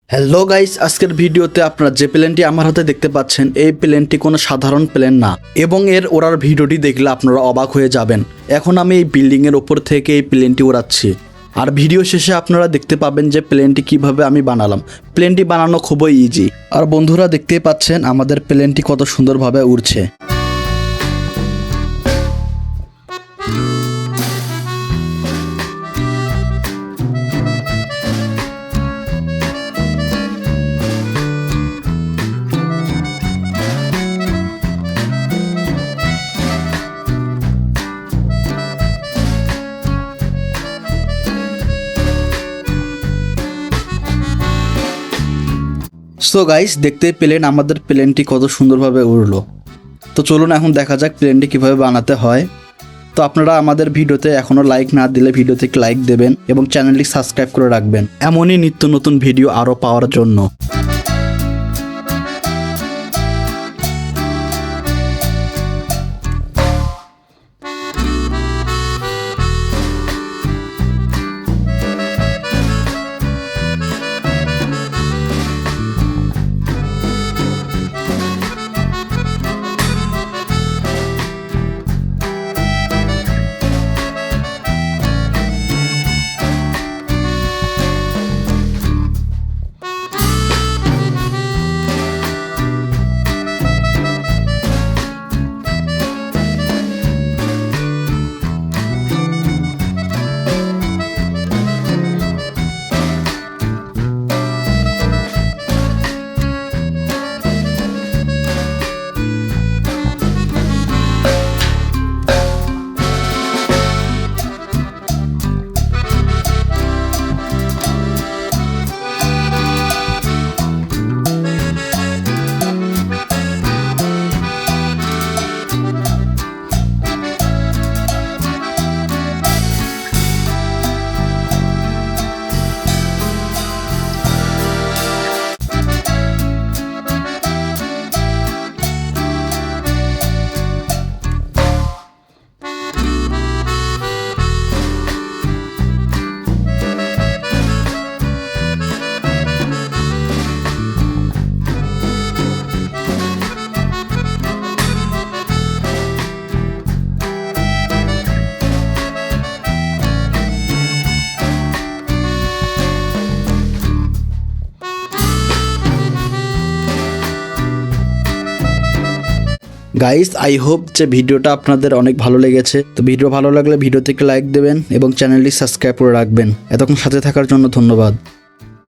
Hello guys, আজকের ভিডিওতে আপনারা যে প্লেনটি আমার হাতে দেখতে পাচ্ছেন এই প্লেনটি কোনো সাধারণ প্লেন না এবং এর ওড়ার ভিডিওটি দেখলে আপনারা অবাক হয়ে যাবেন। এখন আমি এই বিল্ডিংয়ের ওপর থেকে এই প্লেনটি উড়াচ্ছি আর ভিডিও শেষে আপনারা দেখতে পাবেন যে প্লেনটি কিভাবে আমি বানালাম। প্লেনটি বানানো খুবই ইজি আর বন্ধুরা দেখতেই পাচ্ছেন আমাদের প্লেনটি কত সুন্দরভাবে উড়ছে। সো গাইস, দেখতেই পেলেন আমাদের প্লেনটি কত সুন্দরভাবে উড়লো। তো চলুন এখন দেখা যাক প্লেনটি কিভাবে বানাতে হয়। তো আপনারা আমাদের ভিডিওতে এখনও লাইক না দিলে ভিডিওতে লাইক দেবেন এবং চ্যানেলটি সাবস্ক্রাইব করে রাখবেন এমনই নিত্য নতুন ভিডিও আরও পাওয়ার জন্য। গাইস, আই হোপ যে ভিডিওটা আপনাদের অনেক ভালো লেগেছে। তো ভিডিও ভালো লাগলে ভিডিওতে লাইক দেবেন এবং চ্যানেলটি সাবস্ক্রাইব করে রাখবেন। এতক্ষণ সাথে থাকার জন্য ধন্যবাদ।